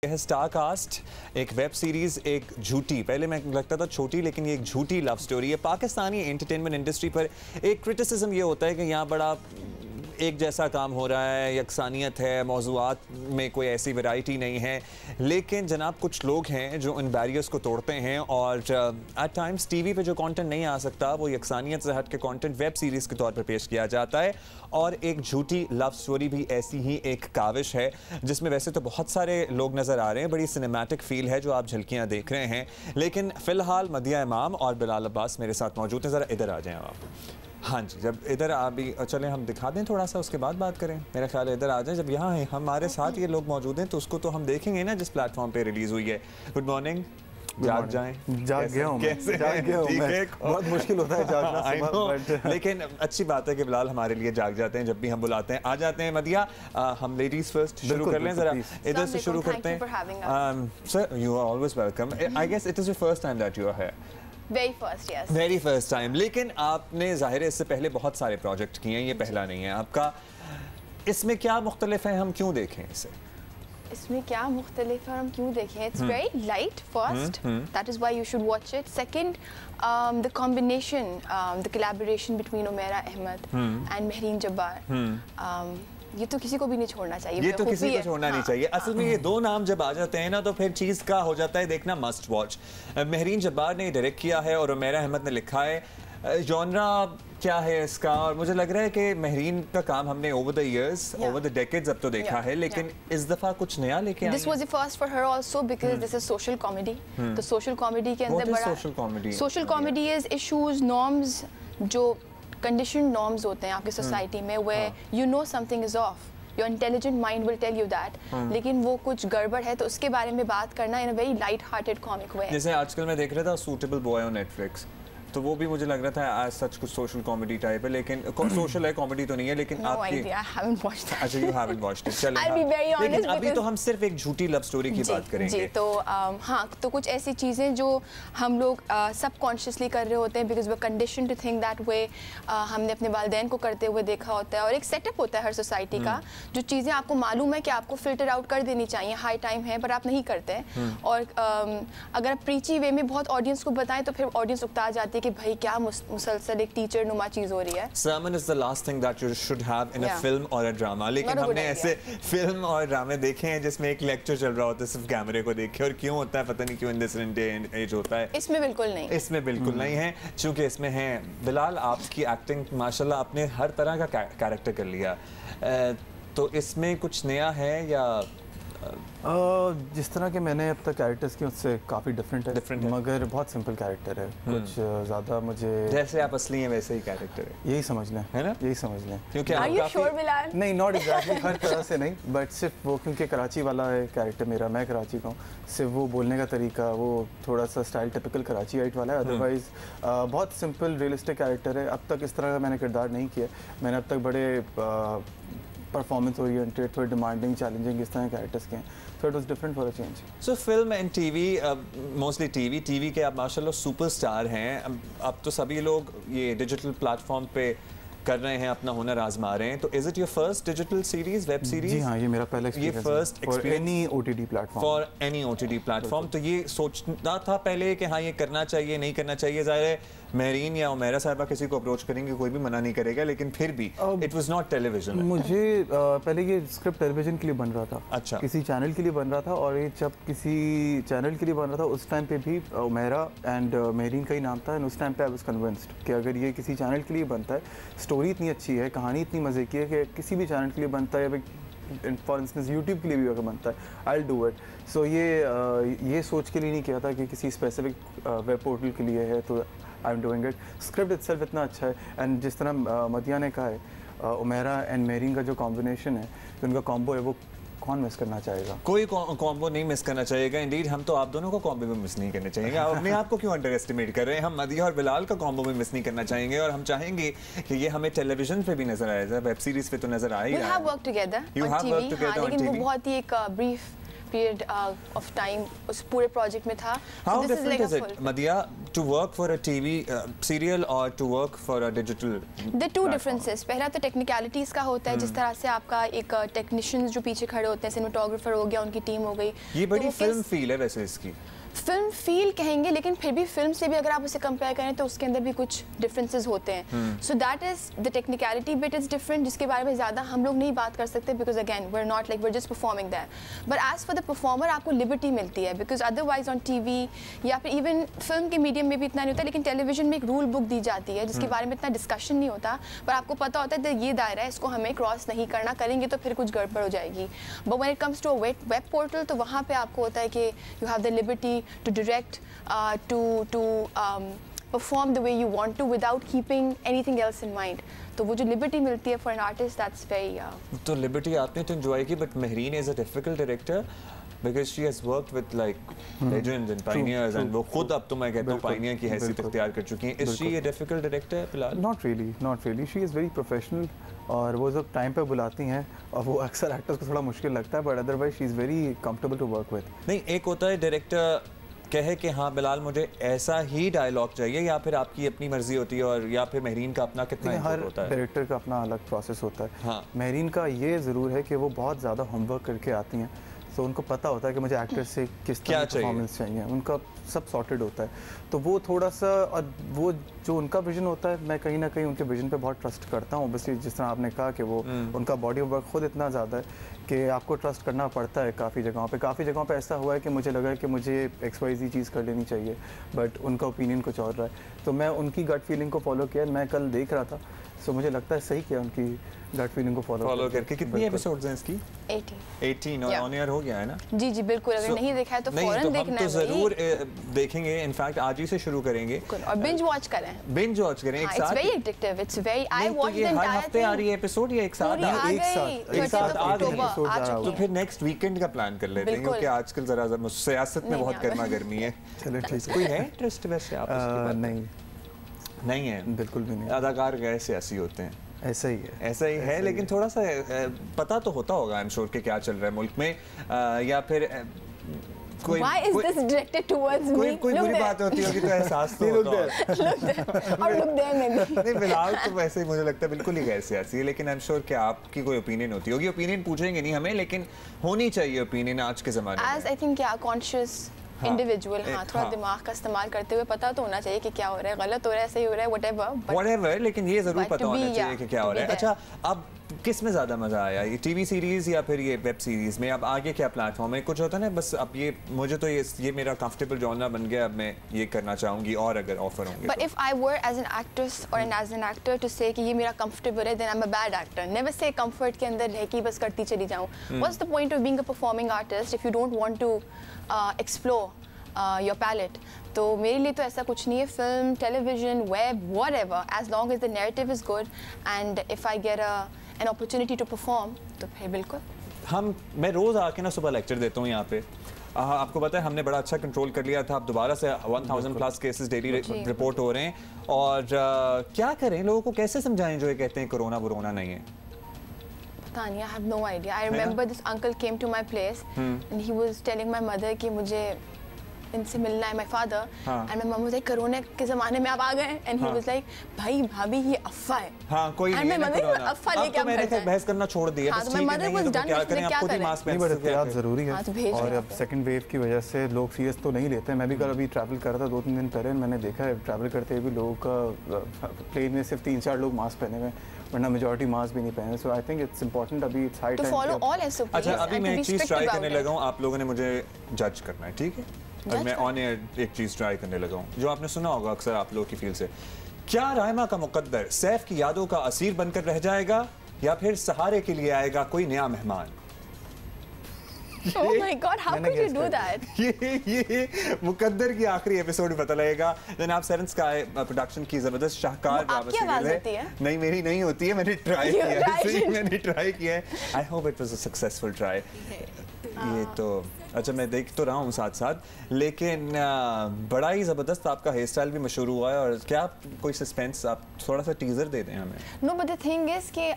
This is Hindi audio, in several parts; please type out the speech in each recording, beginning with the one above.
है स्टार कास्ट, एक वेब सीरीज, एक झूठी, पहले मैं लगता था छोटी, लेकिन ये एक झूठी लव स्टोरी है। पाकिस्तानी एंटरटेनमेंट इंडस्ट्री पर एक क्रिटिसिज्म ये होता है कि यहाँ बड़ा एक जैसा काम हो रहा है, यकसानियत है, मौज़ूआत में कोई ऐसी वैरायटी नहीं है। लेकिन जनाब कुछ लोग हैं जो इन बैरियर्स को तोड़ते हैं और एट टाइम्स टीवी पे जो कंटेंट नहीं आ सकता वो यकसानियत से हट के कंटेंट वेब सीरीज़ के तौर पर पेश किया जाता है। और एक झूठी लव स्टोरी भी ऐसी ही एक काविश है जिसमें वैसे तो बहुत सारे लोग नज़र आ रहे हैं, बड़ी सिनेमैटिक फील है जो आप झलकियाँ देख रहे हैं। लेकिन फ़िलहाल मदिया इमाम और बिलाल अब्बास मेरे साथ मौजूद हैं। ज़रा इधर आ जाएँ आप। हाँ जी, जब इधर आप भी चलें हम दिखा दें थोड़ा सा, उसके बाद बात करें। मेरा ख्याल है इधर आ जाएं। जब यहाँ हमारे साथ ये लोग मौजूद हैं तो उसको तो हम देखेंगे ना जिस प्लेटफॉर्म पे रिलीज़ हुई है। Good morning. जाग जाएं। जाग गया हूँ मैं। बहुत मुश्किल होता है जागना सुबह, लेकिन अच्छी बात है कि बिलाल हमारे लिए जाग जाते हैं जब भी हम बुलाते हैं। आ जाते हैं मदिया, हम लेडीज फर्स्ट शुरू कर लें, जरा इधर से शुरू करते हैं। Sir you are always welcome. I guess it is your first time that you are here. Very first time. लेकिन आपने ज़ाहिर है इससे पहले बहुत सारे प्रोजेक्ट किए हैं, ये पहला नहीं है आपका। इसमें क्या मुख्तलिफ है, हम क्यों देखें इसे? इसमें क्या मुख्तलिफ है, हम क्यों देखें? It's very light first, that is why you should watch it. Second, the combination, the collaboration between Umaira Ahmed and Mahreen Jabbar, ये तो किसी को भी नहीं छोड़ना चाहिए। ये तो किसी को छोड़ना नहीं चाहिए। असल में ये दो नाम जब आ जाते हैं ना तो फिर चीज़ का हो जाता है देखना मस्ट वॉच। महरीन जब्बार ने डायरेक्ट किया है और उमैरा अहमद ने लिखा है। जॉनरा क्या है इसका? और मुझे लग रहा है कि महरीन का काम हमने over the years, over the decades अब तो देखा है, लेकिन इस दफा कुछ नया लेके आई। This was the first for her also because this is social comedy. तो सोशल कॉमेडी के अंदर बड़ा social comedy is issues, norms, जो कंडीशन नॉर्म्स होते हैं आपकी सोसाइटी में, वे you know something is off, your intelligent mind will tell you that, लेकिन वो कुछ गड़बड़ है, तो उसके बारे में बात करना in a very light hearted comic way. जैसे आजकल मैं देख रहा था सूटेबल बॉय ऑन नेटफ्लिक्स, तो वो भी मुझे लग रहा था आज सच कुछ सोशल कॉमेडी टाइप है, लेकिन सोशल है, कॉमेडी तो नहीं है। लेकिन आपकी अच्छा यू हैवंट वॉच्ड इट। चलिए लेकिन अभी तो हम सिर्फ एक झूठी लव स्टोरी की बात करेंगे। जी, तो हाँ, तो कुछ ऐसी चीज़ें जो हम लोग सबकॉन्शियसली कर रहे होते हैं because we condition to think that way, हमने अपने वालिदैन को करते हुए देखा होता है, और एक सेटअप होता है हर सोसाइटी का, जो चीज़ें आपको मालूम है कि आपको फिल्टर आउट कर देनी चाहिए, हाई टाइम है, पर आप नहीं करते। और अगर आप प्रीची वे में बहुत ऑडियंस को बताएं तो फिर ऑडियंस उकता जाती है कि भाई क्या मुसलसल एक टीचर नुमा चीज हो रही है। Sermon is the last thing that you should have in a film or a drama. लेकिन हमने ऐसे फिल्म और ड्रामे देखे हैं जिसमें एक लेक्चर चल रहा होता है सिर्फ कैमरे को देख के, और क्यों होता है पता नहीं क्यों इन दिस एज होता है। इसमें बिल्कुल नहीं, इसमें बिल्कुल नहीं है, क्योंकि इसमें है बिलाल आपकी एक्टिंग माशाल्लाह, आपने हर तरह का कैरेक्टर कर लिया, तो इसमें कुछ नया है या जिस तरह के मैंने अब तक कैरेक्टर्स किए उससे काफ़ी डिफरेंट है, मगर बहुत सिंपल कैरेक्टर है, कुछ ज़्यादा मुझे जैसे आप असली हैं वैसे ही कैरेक्टर है, यही समझ लें, है ना, यही समझ लें। क्योंकि Are you sure, बिलाल? नहीं, नॉट एग्जैक्टली हर तरह से नहीं, बट सिर्फ वो क्योंकि कराची वाला है कैरेक्टर मेरा, मैं कराची का हूँ, सिर्फ वो बोलने का तरीका वो थोड़ा सा स्टाइल टिपिकल कराचीआइट वाला है, अदरवाइज बहुत सिंपल रियलिस्टिक कैरेक्टर है। अब तक इस तरह का मैंने किरदार नहीं किया, मैंने अब तक बड़े परफॉर्मेंस ओरिएंटेड, थोड़े डिमांडिंग, चैलेंजिंग इस तरह कैरेक्टर्स के हैं, so it was different for a change. So film and TV, mostly TV के आप माशाल्लाह सुपरस्टार हैं। अब तो सभी लोग ये डिजिटल प्लेटफॉर्म पे कर रहे हैं, अपना हुनर आजमा रहे हैं। तो is it your first digital series, web series? जी हाँ, ये मेरा पहला एक्सपीरियंस है। First experience any OTT platform, for any OTT platform. तो ये सोचना था पहले कि हाँ ये करना चाहिए, नहीं करना चाहिए? ज़ाहिर है महरीन या उमैरा साहिबा किसी को अप्रोच करेंगे कोई भी मना नहीं करेगा, लेकिन फिर भी इट वाज नॉट टेलीविजन। मुझे पहले ये स्क्रिप्ट टेलीविजन के लिए बन रहा था, अच्छा, किसी चैनल के लिए बन रहा था, और ये जब किसी चैनल के लिए बन रहा था उस टाइम पे भी उमैरा एंड महरीन का ही नाम था, एंड उस टाइम पे आई वाज कन्विंस्ड कि अगर ये किसी चैनल के लिए बनता है, स्टोरी इतनी अच्छी है, कहानी इतनी मज़े की है कि किसी भी चैनल के लिए बनता है, या फॉर इंस्टेंस यूट्यूब के लिए भी अगर बनता है, आई विल डू इट। सो ये सोच के लिए नहीं किया था कि किसी स्पेसिफिक वेब पोर्टल के लिए है, तो I am doing it. Script itself इतना अच्छा है, एंड जिस तरह मदिया ने कहा है, उमैरा एंड महरीन का जो कॉम्बिनेशन है, जो उनका कॉम्बो है, वो कौन मिस करना चाहेगा? कोई कॉम्बो नहीं मिस करना चाहेगा। इंडीड हम तो आप दोनों को कॉम्बो में मिस नहीं करना चाहेंगे। आप अपने आप को क्यों अंडर एस्टिमेट कर रहे हैं? हम मदिया और बिलाल का कॉम्बो में मिस नहीं करना चाहेंगे, और हम चाहेंगे कि ये हमें टेलीविजन पे भी नजर आएगा, वेब सीरीज पे तो नजर आएगा। लेकिन वो बहुत ही एक ब्रीफ पीरियड ऑफ टाइम उस पूरे प्रोजेक्ट में था. How different is it, Madhya, to work for a TV serial or to work for a digital? The two differences. पहला तो टेक्निकलिटीज़ का होता है, जिस तरह से आपका एक टेक्नीशियंस जो पीछे खड़े होते हैं, सिनेमेटोग्राफर हो गया, उनकी टीम हो गई. ये बड़ी फिल्म फील है वैसे इसकी. फिल्म फील कहेंगे, लेकिन फिर भी फिल्म से भी अगर आप उसे कंपेयर करें तो उसके अंदर भी कुछ डिफरेंसेस होते हैं. So that is the technicality bit is different, जिसके बारे में ज़्यादा हम लोग नहीं बात कर सकते because again we are not like we are just performing that. But as for the performer आपको लिबर्टी मिलती है, बिकॉज अदरवाइज ऑन टीवी या फिर इवन फिल्म के मीडियम में भी इतना नहीं होता, लेकिन टेलीविजन में एक रूल बुक दी जाती है जिसके बारे में इतना डिस्कशन नहीं होता, पर आपको पता होता है ये दायरा है, इसको हमें क्रॉस नहीं करना, करेंगे तो फिर कुछ गड़बड़ हो जाएगी. But when it comes to a web portal तो वहाँ पे आपको होता है कि you have the liberty to direct, to perform the way you want to without keeping anything else in mind. तो वो जो liberty मिलती है for an artist, that's very तो liberty आपने तो enjoy की, but Mehreen is a difficult director because she has worked with like legends and pioneers and वो खुद अब तो मैं कहता हूँ pioneer की हैसियत इख्तियार कर चुकी हैं. Is she a difficult director फिलहाल? Not really. She is very professional. और वो जब टाइम पे बुलाती हैं और वो अक्सर एक्टर्स को थोड़ा मुश्किल लगता है, but otherwise she is very comfortable to work with. नहीं, एक होता है डायरेक्टर कहे कि हाँ बिलाल मुझे ऐसा ही डायलॉग चाहिए, या फिर आपकी अपनी मर्जी होती है, और या फिर मेहरीन का अपना कितना हर होता है? डायरेक्टर का अपना अलग प्रोसेस होता है. हाँ. मेहरीन का ये ज़रूर है कि वो बहुत ज़्यादा होमवर्क करके आती हैं, तो उनको पता होता है कि मुझे एक्टर से किस तरह की परफॉर्मेंस चाहिए, उनका सब सॉर्टेड होता है. तो वो थोड़ा सा, और वो जो उनका विजन होता है, मैं कहीं ना कहीं उनके विजन पे बहुत ट्रस्ट करता हूँ. ऑब्वियसली जिस तरह आपने कहा कि वो उनका बॉडी ऑफ वर्क खुद इतना ज़्यादा है कि आपको ट्रस्ट करना पड़ता है. काफ़ी जगहों पे ऐसा हुआ है कि मुझे लगा कि मुझे XYZ चीज़ कर लेनी चाहिए, बट उनका ओपिनियन कुछ और रहा है. तो मैं उनकी गट फीलिंग को फॉलो किया. मैं कल देख रहा था, सो मुझे लगता है सही किया उनकी गट फीलिंग को फॉलो करके. कितनी एपिसोड्स हैं इसकी? 18 और ऑन एयर हो गया है ना? जी जी बिल्कुल. अगर नहीं देखा है तो फौरन देखना है. जरूर देखेंगे, इनफैक्ट आज ही से शुरू करेंगे और बिंज वॉच करें एक साथ. It's very addictive. It's very, I watch the entire हफ्ते आ रही है एपिसोड, या एक साथ आ गई? तो फिर नेक्स्ट वीकेंड का प्लान कर लेते हैं, क्योंकि आजकल जरा सियासत में बहुत गर्मा गर्मी है. चलो ठीक है. कोई है इंटरेस्ट वैसे आप? नहीं है, बिल्कुल भी नहीं. अदाकार गए सियासी होते हैं, ऐसा ही है, लेकिन थोड़ा सा पता तो होता होगा आई एम श्योर कि क्या चल रहा है मुल्क में, या फिर कोई Why is this directed towards me? कोई बुरी बात होती होगी तो एहसास तो होता है. और look there में भी. नहीं, फिलहाल तो वैसे ही मुझे लगता है बिल्कुल ही गैर सियासी है, लेकिन आई एम श्योर कि आपकी कोई ओपिनियन होती होगी. ओपिनियन पूछेंगे नहीं हमें, लेकिन होनी चाहिए ओपिनियन आज के ज़माने में. As I think conscious individual, थोड़ा दिमाग का इस्तेमाल करते हुए पता तो होना चाहिए कि क्या हो रहा है, गलत हो रहा है, सही हो रहा है, whatever, लेकिन ये जरूर पता होना चाहिए कि क्या हो रहा है. अच्छा, अब किस में ज़्यादा मज़ा आया, ये टीवी सीरीज़ या फिर ये वेब सीरीज़ में? अब आगे क्या प्लेटफॉर्म है? कुछ होता है ना, बस अब ये मुझे तो ये मेरा कंफर्टेबल जॉनर बन गया, अब मैं ये करना चाहूँगी, और अगर ऑफर होंगे. But if I were as an actress or as an actor to say कि ये मेरा कंफर्टेबल है, then I'm a bad actor. Never say comfort के अंदर रह के बस करती चली जाऊँ. What's the point of being a performing artist if you don't want to explore your palette? तो मेरे लिए तो ऐसा कुछ नहीं है. Film, television, web, whatever, as long as the narrative is good and if I get an opportunity to perform, तो फिर बिल्कुल. मैं रोज़ आके ना सुबह लेक्चर देता हूँ यहाँ पे. आपको पता है हमने बड़ा अच्छा कंट्रोल कर लिया था. अब दोबारा से 1000+ केसेस डेली रिपोर्ट हो रहे हैं, और क्या करें, लोगों को कैसे समझाएं जो ये कहते हैं कोरोना वोरोना नहीं है? पता नहीं, I have no idea. I remember this uncle came to my place and he was telling my mother कि मुझे इनसे मिलना है, my father, and my mom was like, corona के ज़माने में आप आ गए, and he was like, भाई भाभी ये अफ़वाह है. हाँ, कोई नहीं है कोरोना. अफ़वाह लेके आप मैंने बहस करना छोड़ दिया. हाँ, तो my mother was done with क्या करें? नहीं, बट एहतियात ज़रूरी है. और अब सेकंड वेव की वजह से लोग सीरियस तो नहीं लेते हैं. मैं भी कल अभी ट्रैवल कर रहा था 2-3 दिन पहले, मैंने देखा है ट्रैवल करते हुए भी लोगों का प्लेन में सिर्फ 3-4 लोग मास्क पहने हुए, वरना मेजॉरिटी मास्क भी नहीं पहने. So I think it's important, अभी it's high time to follow all SOPs. अच्छा, अभी मैं एक चीज़ ट्राई करने लगा हूँ, आप लोगों ने मुझे जज करना है, ठीक है? और मैं ऑन एयर एक चीज़ ट्राई करने लगा हूँ जो आपने सुना होगा अक्सर आप लोगों की फील्ड से. क्या रायमा का मुकद्दर सैफ की यादों का असीर बनकर रह जाएगा, या फिर सहारे के लिए आएगा कोई नया मेहमान? Oh my God, how could you do that? ये मुकद्दर की आखिरी एपिसोड में पता लगेगा. जनाब सेरेन स्काई प्रोडक्शन की जबरदस्त शाहकार आपकी आवाज होती है? नहीं, मेरी नहीं होती है. मैंने ट्राई किया है. I hope it was a successful try. ये तो अच्छा, मैं देख तो रहा हूँ साथ साथ, लेकिन बड़ा ही ज़बरदस्त आपका हेयर स्टाइल भी मशहूर हुआ है. और क्या कोई सस्पेंस, आप थोड़ा सा टीजर दे दें हमें? No, but the thing is कि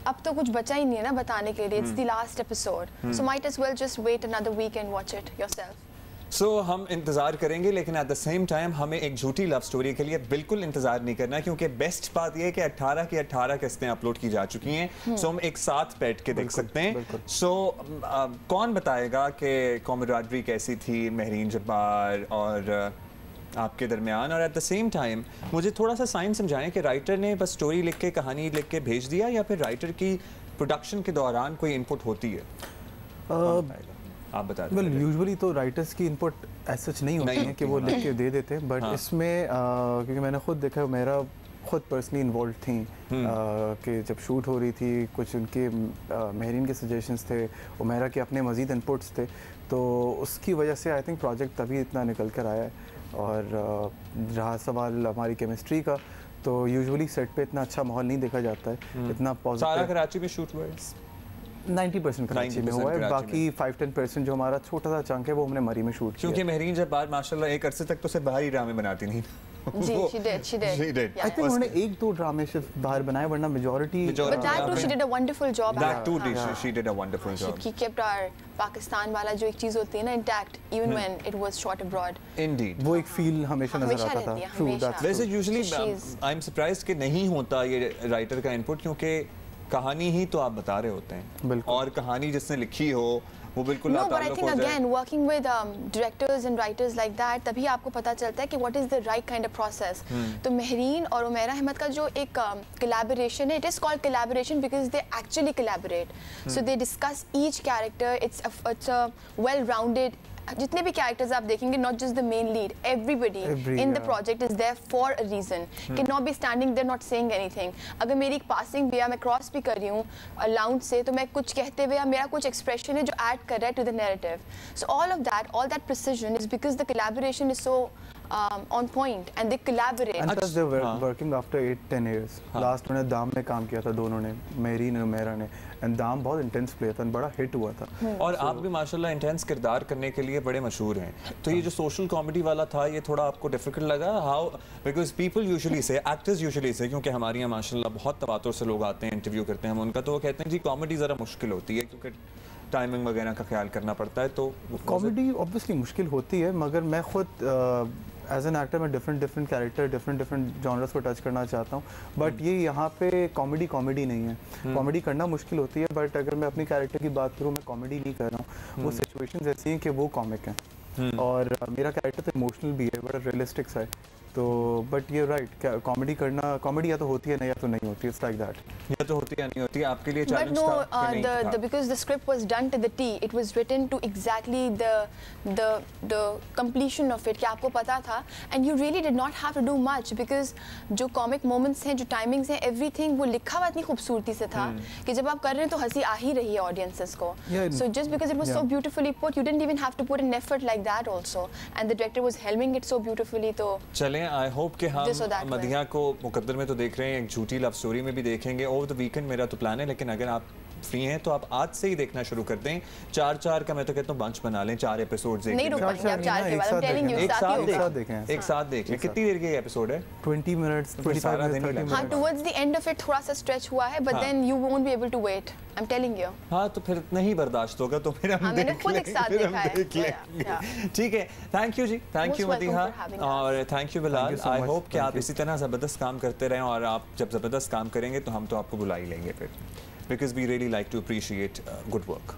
अब तो कुछ बचा ही नहीं है ना बताने के लिए. It's the last episode. So might as well just wait another week and watch it yourself. So हम इंतज़ार करेंगे, लेकिन एट द सेम टाइम हमें एक झूठी लव स्टोरी के लिए बिल्कुल इंतज़ार नहीं करना, क्योंकि बेस्ट बात यह है कि 18 की 18 किस्तें अपलोड की जा चुकी हैं. सो हम एक साथ बैठ के देख सकते हैं. सो कौन बताएगा कि कॉमराडरी कैसी थी महरीन जब्बार और आपके दरमियान, और एट द सेम टाइम मुझे थोड़ा सा साइंस समझाएं कि राइटर ने बस स्टोरी लिख के, कहानी लिख के भेज दिया, या फिर राइटर की प्रोडक्शन के दौरान कोई इनपुट होती है? आप बता दें. वेल यूजुअली तो राइटर्स की इनपुट ऐसा सच नहीं होती है कि वो लिख के दे देते हैं, बट इसमें क्योंकि मैंने खुद देखा, मेरा खुद पर्सनली इन्वॉल्व थी कि जब शूट हो रही थी, कुछ उनके महरीन के सजेशंस थे, उमेरा के अपने मज़ीद इनपुट्स थे, तो उसकी वजह से आई थिंक प्रोजेक्ट तभी इतना निकल कर आया है. और रहा सवाल हमारी केमिस्ट्री का, तो यूजुअली सेट पे इतना अच्छा माहौल नहीं देखा जाता है, इतना पॉजिटिव. सारा कराची में शूट हुआ है? 90% कराची में हुआ है, बाकी 5-10% जो हमारा छोटा सा चंक है वो हमने मरी में शूट किया. क्योंकि महरीन जब्बार माशाल्लाह एक अरसे तक तो सिर्फ बाहरी ड्रामे बनाती नहीं. जी, she did. I think उन्होंने 1-2 ड्रामे सिर्फ बाहर बनाए, वरना majority. But that too she did a wonderful job. That too she did a wonderful job. She kept our Pakistan वाला जो एक चीज़ होती है ना intact, even when it was shot abroad. Indeed. वो एक फील हमेशा नजर आता था. True, that's वैसे usually I'm surprised कि नहीं होता ये राइटर का इनपुट, क्योंकि कहानी ही तो आप बता रहे होते हैं, और कहानी जिसने लिखी हो वो बिल्कुल No, but I think again working with directors and writers like that, तभी आपको पता चलता है कि what is the right kind of process. तो महरीन और उमेरा अहमद का जो एक collaboration है, it is called collaboration because they actually collaborate. So they discuss each character. It's a well-rounded. जितने भी कैरेक्टर्स आप देखेंगे, not just the main lead, everybody in the project is there for a reason. Can not be standing there not saying anything. अगर मेरी एक पासिंग भी है, मैं क्रॉस भी कर रही हूँ लाउंज से, तो मैं कुछ कहते हुए या मेरा कुछ एक्सप्रेशन है जो ऐड कर रहा है to the narrative. So all of that precision is because the collaboration is so on point and they collaborate. And plus they were working after 8-10 years. Last मैंने दाम में काम किया था दोनों ने, महरीन और उमेरा ने, and दाम बहुत इंटेंस प्ले था, बड़ा हिट हुआ था. और आप भी माशाल्लाह इंटेंस किरदार करने के लिए बड़े मशहूर हैं. तो ये जो सोशल कॉमेडी वाला था, ये थोड़ा आपको डिफिकल्ट लगा? हाउ, बिकॉज पीपल यूजुअली से, एक्टर्स यूजुअली से, क्योंकि हमारे यहाँ माशाल्लाह बहुत तवातुर से लोग आते हैं, इंटरव्यू करते हैं हम उनका, तो वो कहते हैं जी कॉमेडी ज़रा मुश्किल होती है क्योंकि टाइमिंग वगैरह का ख्याल करना पड़ता है. तो कॉमेडी ऑब्वियसली मुश्किल होती है, मगर मैं खुद एज एन एक्टर मैं डिफरेंट कैरेक्टर डिफरेंट जॉनर्स को टच करना चाहता हूँ, बट ये यहाँ पे कॉमेडी नहीं है. कॉमेडी करना मुश्किल होती है, बट अगर मैं अपनी कैरेक्टर की बात करूँ, मैं कॉमेडी नहीं कर रहा हूँ. वो सिचुएशंस ऐसी हैं कि वो कॉमिक हैं, और मेरा कैरेक्टर तो इमोशनल भी है, बड़ा रियलिस्टिक सा है. तो बट ये राइट, कॉमेडी करना, कॉमेडी या तो होती है नहीं या तो नहीं होती. इट्स लाइक दैट, या तो होती है या नहीं होती. आपके लिए चैलेंज था? But no, because the script was done to the T, it was written to exactly the completion of it, कि आपको पता था, and you really did not have to do much because जो comic moments हैं, जो timings हैं, everything वो लिखा हुआ इतनी खूबसूरती से था कि जब आप कर रहे हैं तो हंसी आ ही रही है audiences को. So just because it was so beautifully put, you didn't even have to put an effort like that also, and the director was helming it so beautifully. तो चलें, आई होप कि हम मदिया को मुकद्दर में तो देख रहे हैं, एक झूठी लव स्टोरी में भी देखेंगे. ओवर द वीकेंड मेरा तो प्लान है, लेकिन अगर आप फ्री हैं तो आप आज से ही देखना शुरू कर दें. 4 का मैं तो कहता हूँ बंच बना लें, 4 एपिसोड्स एक साथ देखें. कितनी देर का एपिसोड है? 20 मिनट्स, 25 मिनट्स. हाँ, towards the end of it थोड़ा सा स्ट्रेच हुआ है, but then you won't be able to wait. I am telling you. हाँ, तो फिर नहीं बर्दाश्त होगा तो फिर हम मैंने खुद एक साथ देखा है. ठीक है, थैंक यू जी, थैंक यू मदिहा, और thank you Bilal. I hope कि आप इसी तरह ज़बरदस्त काम करते रहें, और आप जब ज़बरदस्त काम करेंगे तो हम तो आपको बुला ही लेंगे फिर, because we really like to appreciate good work.